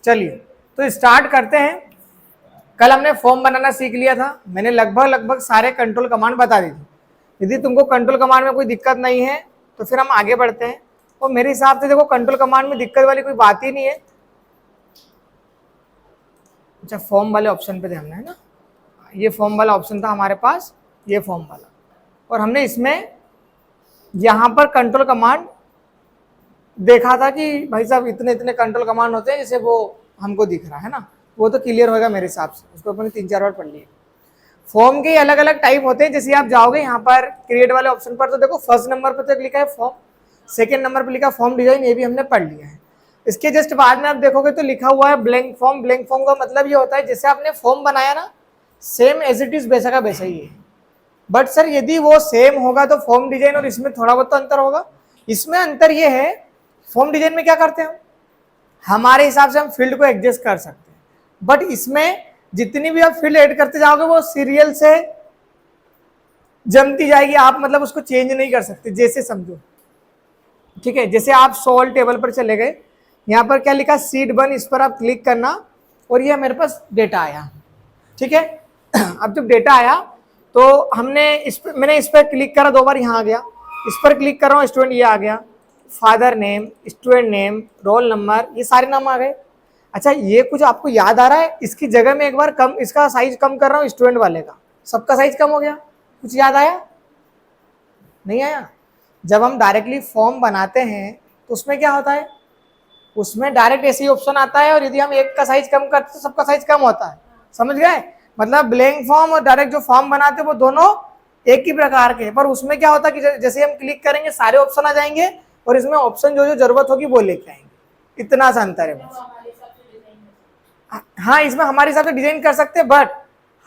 चलिए तो स्टार्ट करते हैं। कल हमने फॉर्म बनाना सीख लिया था, मैंने लगभग सारे कंट्रोल कमांड बता दी थी। यदि तुमको कंट्रोल कमांड में कोई दिक्कत नहीं है तो फिर हम आगे बढ़ते हैं। और मेरे हिसाब से देखो कंट्रोल कमांड में दिक्कत वाली कोई बात ही नहीं है। अच्छा, फॉर्म वाले ऑप्शन पे ध्यान है ना, ये फॉर्म वाला ऑप्शन था हमारे पास, ये फॉर्म वाला, और हमने इसमें यहाँ पर कंट्रोल कमांड देखा था कि भाई साहब इतने इतने कंट्रोल कमांड होते हैं, जैसे वो हमको दिख रहा है ना, वो तो क्लियर होगा मेरे हिसाब से, उसको अपन 3-4 बार पढ़ लिए। फॉर्म के अलग अलग टाइप होते हैं। जैसे आप जाओगे यहाँ पर क्रिएट वाले ऑप्शन पर तो देखो फर्स्ट नंबर पर तो लिखा है फॉर्म, सेकंड नंबर पर लिखा फॉर्म डिजाइन, ये भी हमने पढ़ लिया है। इसके जस्ट बाद में आप देखोगे तो लिखा हुआ है ब्लैंक फॉर्म। ब्लैंक फॉर्म का मतलब ये होता है जैसे आपने फॉर्म बनाया ना, सेम एज इट इज वैसा का वैसा ही है। बट सर यदि वो सेम होगा तो फॉर्म डिजाइन और इसमें थोड़ा बहुत तो अंतर होगा। इसमें अंतर ये है, फॉर्म डिजाइन में क्या करते हैं, हमारे हिसाब से हम फील्ड को एडजस्ट कर सकते हैं, बट इसमें जितनी भी आप फील्ड ऐड करते जाओगे वो सीरियल से जमती जाएगी, आप मतलब उसको चेंज नहीं कर सकते। जैसे समझो, ठीक है, जैसे आप सोल टेबल पर चले गए, यहाँ पर क्या लिखा सीट 1, इस पर आप क्लिक करना और ये मेरे पास डेटा आया, ठीक है। अब जब डेटा आया तो हमने मैंने इस पर क्लिक करा 2 बार, यहाँ आ गया, इस पर क्लिक कर रहा हूँ, स्टूडेंट ये आ गया, father name, student name, roll number, ये सारे नाम आ गए। अच्छा, ये कुछ आपको याद आ रहा है, इसकी जगह में एक बार कम, इसका साइज कम कर रहा हूँ स्टूडेंट वाले का, सबका साइज कम हो गया, कुछ याद आया? नहीं आया? जब हम डायरेक्टली फॉर्म बनाते हैं तो उसमें क्या होता है, उसमें डायरेक्ट ऐसे ही ऑप्शन आता है, और यदि हम एक का साइज कम करते तो सबका साइज कम होता है। समझ गए? मतलब ब्लैंक फॉर्म और डायरेक्ट जो फॉर्म बनाते हैं वो दोनों एक ही प्रकार के, पर उसमें क्या होता है कि जैसे हम क्लिक करेंगे सारे ऑप्शन आ जाएंगे, और इसमें ऑप्शन जो जो जरूरत होगी वो लेके आएंगे। इतना सा अंतर है बस। हाँ, इसमें हमारे हिसाब से डिजाइन कर सकते हैं, बट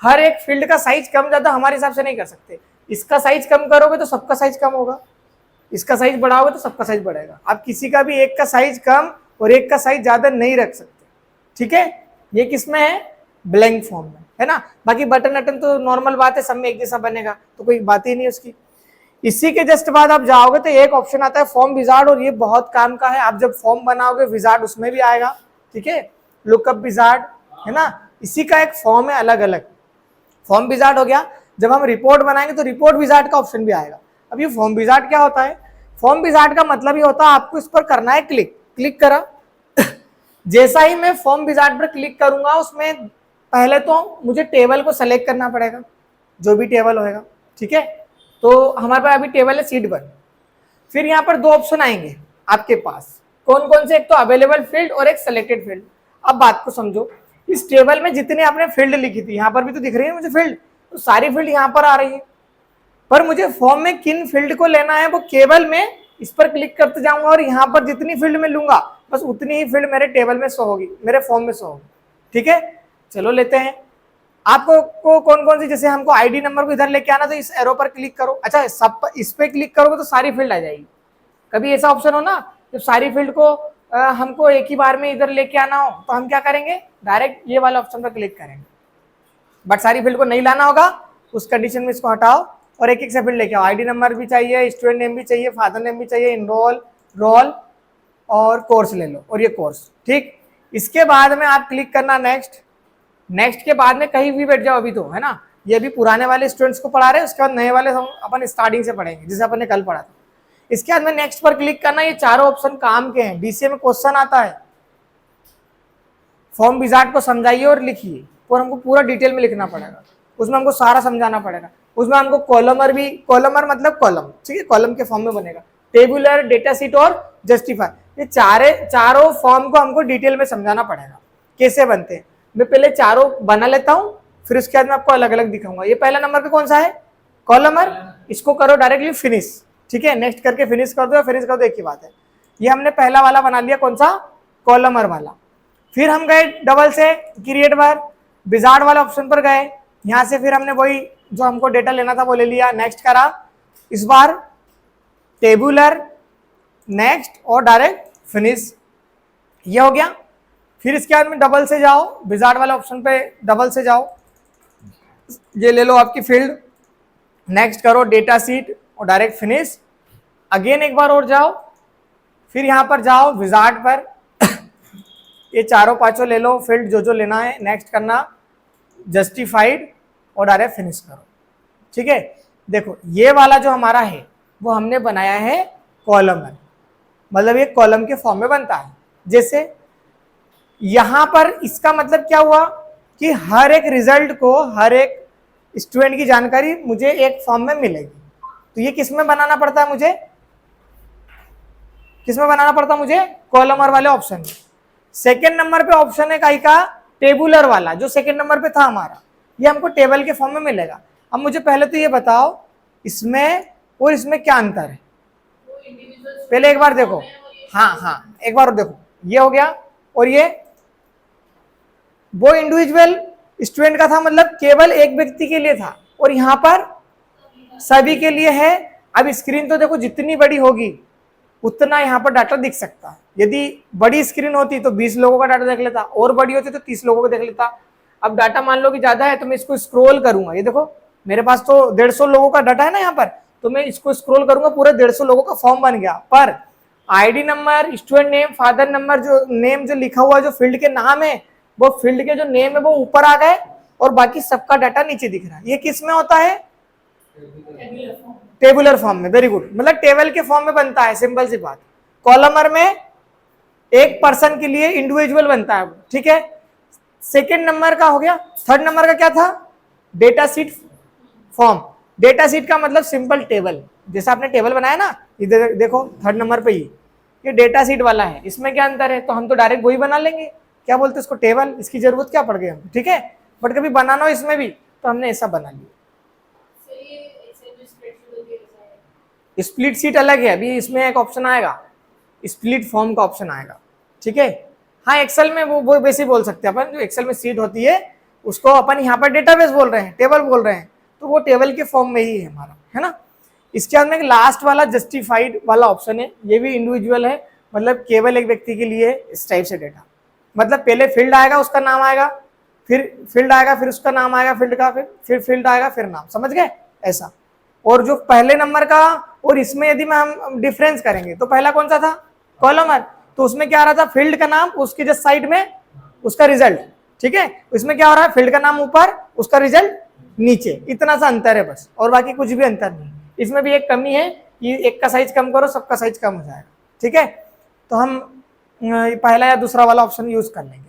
हर एक फील्ड का साइज कम ज्यादा हमारे हिसाब से नहीं कर सकते। इसका साइज कम करोगे तो सबका साइज कम होगा, इसका साइज बढ़ाओगे तो सबका साइज बढ़ेगा। आप किसी का भी एक का साइज कम और एक का साइज ज्यादा नहीं रख सकते, ठीक है। ये किसमें है? ब्लैंक फॉर्म में, है ना। बाकी बटन अटन तो नॉर्मल बात है, सब में एक जैसा बनेगा, तो कोई बात ही नहीं उसकी। इसी के जस्ट बाद आप जाओगे तो एक ऑप्शन आता है फॉर्म विजार्ड, और ये बहुत काम का है। आप जब फॉर्म बनाओगे विजार्ड उसमें भी आएगा, ठीक है, लुकअप विजार्ड, है ना। इसी का एक फॉर्म है अलग अलग, फॉर्म विजार्ड हो गया। जब हम रिपोर्ट बनाएंगे तो रिपोर्ट विजार्ड का ऑप्शन भी आएगा। अब ये फॉर्म विजार्ड क्या होता है? फॉर्म विजार्ड का मतलब ये होता है आपको इस पर करना है क्लिक, क्लिक करा जैसा ही मैं फॉर्म विजार्ड पर क्लिक करूंगा, उसमें पहले तो मुझे टेबल को सेलेक्ट करना पड़ेगा, जो भी टेबल होएगा, ठीक है। तो हमारे पास अभी टेबल है सीट 1। फिर यहाँ पर 2 ऑप्शन आएंगे आपके पास, कौन कौन से? एक तो अवेलेबल फील्ड और एक सेलेक्टेड फील्ड। अब बात को समझो, इस टेबल में जितने आपने फील्ड लिखी थी, यहाँ पर भी तो दिख रही है मुझे फील्ड, तो सारी फील्ड यहाँ पर आ रही है, पर मुझे फॉर्म में किन फील्ड को लेना है वो केवल मैं इस पर क्लिक करते जाऊंगा, और यहाँ पर जितनी फील्ड में लूंगा बस उतनी ही फील्ड मेरे टेबल में शो होगी, मेरे फॉर्म में शो होगी, ठीक है। चलो लेते हैं। आपको कौन कौन सी, जैसे हमको आईडी नंबर को इधर लेके आना तो इस एरो पर क्लिक करो। अच्छा, सब इस पे क्लिक करोगे तो सारी फील्ड आ जाएगी। कभी ऐसा ऑप्शन हो ना, जब सारी फील्ड को हमको एक ही बार में इधर लेके आना हो तो हम क्या करेंगे, डायरेक्ट ये वाला ऑप्शन पर क्लिक करेंगे। बट सारी फील्ड को नहीं लाना होगा, उस कंडीशन में इसको हटाओ और एक एक से फील्ड लेके आओ। आईडी नंबर भी चाहिए, स्टूडेंट नेम भी चाहिए, फादर नेम भी चाहिए, इनरोल, रोल और कोर्स ले लो, और ये कोर्स, ठीक। इसके बाद में आप क्लिक करना नेक्स्ट। नेक्स्ट के बाद में कहीं भी बैठ जाओ अभी तो, है ना। ये भी पुराने वाले स्टूडेंट्स को पढ़ा रहे हैं, उसके बाद नए वाले हम अपन स्टार्टिंग से पढ़ेंगे, जैसे अपन ने कल पढ़ा था। इसके बाद में नेक्स्ट पर क्लिक करना। ये चारों ऑप्शन काम के हैं। डीसीए में क्वेश्चन आता है, फॉर्म विजार्ड को समझाइए और लिखिए, और हमको पूरा डिटेल में लिखना पड़ेगा, उसमें हमको सारा समझाना पड़ेगा। उसमें हमको कॉलमर भी, कॉलमर मतलब कॉलम, ठीक है, कॉलम के फॉर्म में बनेगा, टेबुलर, डेटा शीट और जस्टिफाई, ये चारों फॉर्म को हमको डिटेल में समझाना पड़ेगा कैसे बनते हैं। मैं पहले चारों बना लेता हूँ, फिर उसके बाद मैं आपको अलग अलग दिखाऊंगा। ये पहला नंबर पे कौन सा है? कॉलमर। इसको करो डायरेक्टली फिनिश, ठीक है, नेक्स्ट करके फिनिश कर दो, फिनिश कर दो, एक ही बात है। ये हमने पहला वाला बना लिया, कौन सा? कॉलमर वाला। फिर हम गए डबल से क्रिएट बार, विजार्ड वाला ऑप्शन पर गए, यहाँ से फिर हमने वही जो हमको डेटा लेना था वो ले लिया, नेक्स्ट करा। इस बार टेबुलर, नेक्स्ट और डायरेक्ट फिनिश, ये हो गया। फिर इसके बाद में डबल से जाओ, विजार्ड वाले ऑप्शन पे डबल से जाओ, ये ले लो आपकी फील्ड, नेक्स्ट करो डेटा शीट और डायरेक्ट फिनिश। अगेन एक बार और जाओ, फिर यहाँ पर जाओ विजार्ड पर, ये चारों पांचों ले लो फील्ड, जो जो लेना है, नेक्स्ट करना जस्टिफाइड और डायरेक्ट फिनिश करो। ठीक है, देखो ये वाला जो हमारा है वो हमने बनाया है कॉलमर, मतलब ये कॉलम के फॉर्म में बनता है। जैसे यहां पर इसका मतलब क्या हुआ कि हर एक रिजल्ट को, हर एक स्टूडेंट की जानकारी मुझे एक फॉर्म में मिलेगी। तो ये किस में बनाना पड़ता है मुझे, किस में बनाना पड़ता है मुझे, कॉलमर वाले ऑप्शन में। सेकेंड नंबर पे ऑप्शन है काई का, टेबुलर वाला, जो सेकेंड नंबर पे था हमारा, ये हमको टेबल के फॉर्म में मिलेगा। अब मुझे पहले तो ये बताओ इसमें और इसमें क्या अंतर है, पहले एक बार देखो। हाँ एक बार देखो, ये हो गया, और ये वो इंडिविजुअल स्टूडेंट का था, मतलब केवल एक व्यक्ति के लिए था, और यहाँ पर सभी के लिए है। अब स्क्रीन तो देखो जितनी बड़ी होगी उतना यहाँ पर डाटा दिख सकता है। यदि बड़ी स्क्रीन होती तो 20 लोगों का डाटा देख लेता, और बड़ी होती तो 30 लोगों को देख लेता। अब डाटा मान लो कि ज्यादा है तो मैं इसको स्क्रॉल करूंगा, ये देखो मेरे पास तो 150 लोगों का डाटा है ना यहाँ पर, तो मैं इसको स्क्रॉल करूंगा, पूरे 150 लोगों का फॉर्म बन गया। पर ID number, student name, father number, जो नेम जो लिखा हुआ जो फील्ड के नाम है, वो फील्ड के जो नेम है वो ऊपर आ गए, और बाकी सबका डाटा नीचे दिख रहा है। ये किस में होता है, टेबुलर फॉर्म में। वेरी गुड, मतलब टेबल के फॉर्म में बनता है, सिंपल सी बात। कॉलमर में एक पर्सन के लिए इंडिविजुअल बनता है, ठीक है। सेकेंड नंबर का हो गया। थर्ड नंबर का क्या था, data seat form. Data seat का मतलब सिंपल टेबल, जैसा आपने टेबल बनाया ना, इधर देखो थर्ड नंबर पे ही ये डेटा सीट वाला है। इसमें क्या अंतर है, तो हम तो डायरेक्ट वही बना लेंगे, क्या बोलते हैं इसको, टेबल। इसकी जरूरत क्या पड़ गई हमको, ठीक है। बट कभी बनाना हो इसमें भी तो हमने ऐसा बना लिया। स्प्लिट सीट अलग है, अभी इसमें एक ऑप्शन आएगा, स्प्लिट फॉर्म का ऑप्शन आएगा, ठीक है। हाँ एक्सेल में वो वैसे बोल सकते हैं अपन, जो एक्सेल में सीट होती है उसको अपन यहाँ पर डेटाबेस बोल रहे हैं, टेबल बोल रहे हैं, तो वो टेबल के फॉर्म में ही है हमारा, है ना। इसके बाद में लास्ट वाला जस्टिफाइड वाला ऑप्शन है, ये भी इंडिविजुअल है, मतलब केवल एक व्यक्ति के लिए इस टाइप से डेटा, मतलब पहले फील्ड आएगा, उसका नाम आएगा, फिर फील्ड आएगा, फिर उसका नाम आएगा फील्ड का, फिर फील्ड आएगा, फिर नाम, समझ गए ऐसा। और जो पहले नंबर का और इसमें यदि मैं हम डिफरेंस करेंगे तो पहला कौन सा था, कॉलमर, तो उसमें क्या आ रहा था, फील्ड का नाम, उसके जस्ट साइड में उसका रिजल्ट, ठीक है। इसमें क्या हो रहा है, फील्ड का नाम ऊपर, उसका रिजल्ट नीचे, इतना सा अंतर है बस, और बाकी कुछ भी अंतर नहीं। इसमें भी एक कमी है कि एक का साइज कम करो सबका साइज कम हो जाएगा, ठीक है। तो हम पहला या दूसरा वाला ऑप्शन यूज कर लेंगे।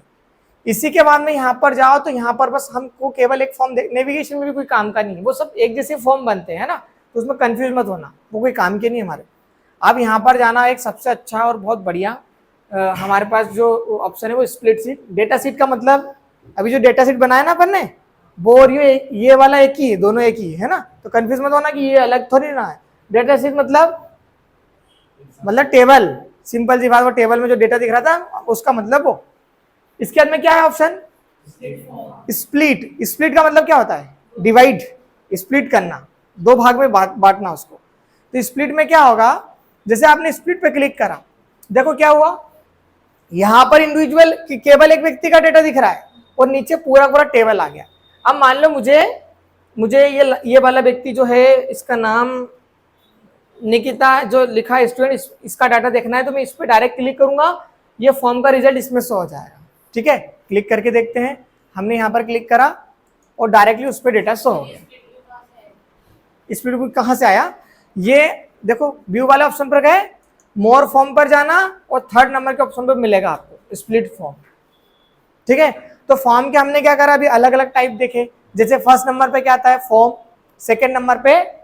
इसी के बाद में यहाँ पर जाओ तो यहाँ पर बस हमको केवल एक फॉर्म, नेविगेशन में भी कोई काम का नहीं है, वो सब एक जैसे फॉर्म बनते हैं ना, तो उसमें कंफ्यूज मत होना, वो कोई काम के नहीं हमारे। अब यहाँ पर जाना एक सबसे अच्छा और बहुत बढ़िया हमारे पास जो ऑप्शन है वो स्प्लिट सीट। डेटा सीट का मतलब अभी जो डेटा सीट बनाया ना अपन ने, वो और ये वाला एक ही है, दोनों एक ही है ना, तो कंफ्यूज मत होना कि ये अलग थोड़ी ना है। डेटा सीट मतलब टेबल, सिंपल सी बात, वो टेबल में जो डेटा दिख रहा था उसका मतलब वो। इसके बाद में क्या है ऑप्शन, स्प्लिट। स्प्लिट का मतलब क्या होता है, डिवाइड, स्प्लिट करना, दो भाग में बांटना उसको। तो स्प्लिट में क्या होगा, जैसे आपने स्प्लिट पे क्लिक करा, देखो क्या हुआ, यहां पर इंडिविजुअल केवल एक व्यक्ति का डेटा दिख रहा है और नीचे पूरा पूरा टेबल आ गया। अब मान लो मुझे ये वाला व्यक्ति जो है, इसका नाम निकिता जो लिखा है स्टूडेंट, इसका डाटा देखना है, तो मैं इस पर डायरेक्ट क्लिक करूंगा, ये फॉर्म का रिजल्ट इसमें शो हो जाएगा, ठीक है। क्लिक करके देखते हैं, हमने यहाँ पर क्लिक करा और डायरेक्टली उस पर डेटा शो हो गया। स्प्लिट कहाँ से आया, ये देखो व्यू वाले ऑप्शन पर गए, मोर फॉर्म पर जाना और थर्ड नंबर के ऑप्शन पर मिलेगा आपको स्प्लिट फॉर्म, ठीक है। तो फॉर्म के हमने क्या करा, अभी अलग अलग टाइप देखे। जैसे फर्स्ट नंबर पे क्या आता है, फॉर्म, सेकेंड नंबर पे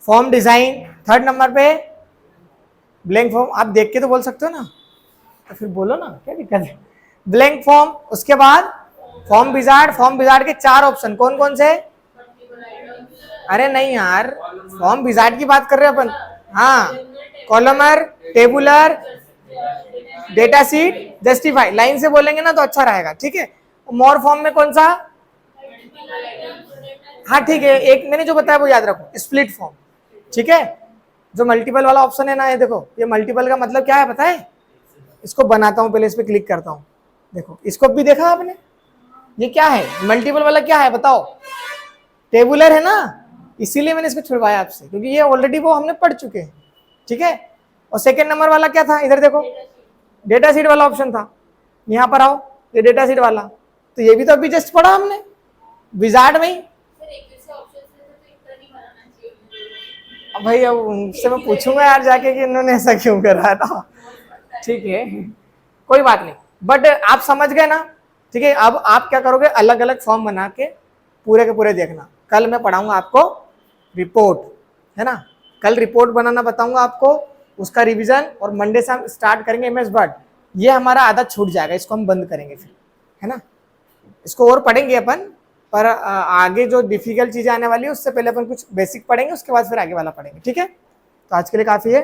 फॉर्म डिजाइन, थर्ड नंबर पे ब्लैंक फॉर्म। आप देख के तो बोल सकते हो ना, तो फिर बोलो ना, क्या दिक्कत है। ब्लैंक फॉर्म, उसके बाद फॉर्म विजार्ड। फॉर्म विजार्ड के 4 ऑप्शन कौन कौन से, अरे नहीं यार, फॉर्म विजार्ड की बात कर रहे हैं अपन, हाँ, columnar, tabular, data seat, justify, line से बोलेंगे ना तो अच्छा रहेगा, ठीक है। मोर फॉर्म में कौन सा, हाँ ठीक है, एक मैंने जो बताया वो याद रखो, स्प्लिट फॉर्म, ठीक है। जो मल्टीपल वाला ऑप्शन है ना, ये देखो, ये मल्टीपल का मतलब क्या है पता है, इसको बनाता हूं, पहले इस पे क्लिक करता हूं, देखो इसको भी देखा आपने, ये क्या है, मल्टीपल वाला क्या है बताओ, टेबुलर है ना, इसीलिए मैंने इसको छुड़वाया आपसे, क्योंकि ये ऑलरेडी वो हमने पढ़ चुके हैं, ठीक है। और सेकेंड नंबर वाला क्या था, इधर देखो, डेटा सीट वाला ऑप्शन था। यहाँ पर आओ, ये डेटा शीट वाला, तो ये भी तो अभी जस्ट पढ़ा हमने विजार्ड में ही। अब भाई अब उनसे मैं पूछूंगा यार जाके कि इन्होंने ऐसा क्यों करा था। ठीक है, कोई बात नहीं, बट आप समझ गए ना। ठीक है, अब आप क्या करोगे, अलग अलग फॉर्म बना के पूरे के पूरे देखना। कल मैं पढ़ाऊंगा आपको रिपोर्ट, है ना, कल रिपोर्ट बनाना बताऊंगा आपको, उसका रिवीजन, और मंडे से हम स्टार्ट करेंगे एमएस वर्ड। ये हमारा आदत छूट जाएगा, इसको हम बंद करेंगे फिर, है ना। इसको और पढ़ेंगे अपन, पर आगे जो डिफिकल्ट चीजें आने वाली है उससे पहले अपन कुछ बेसिक पढ़ेंगे, उसके बाद फिर आगे वाला पढ़ेंगे। ठीक है, तो आज के लिए काफी है।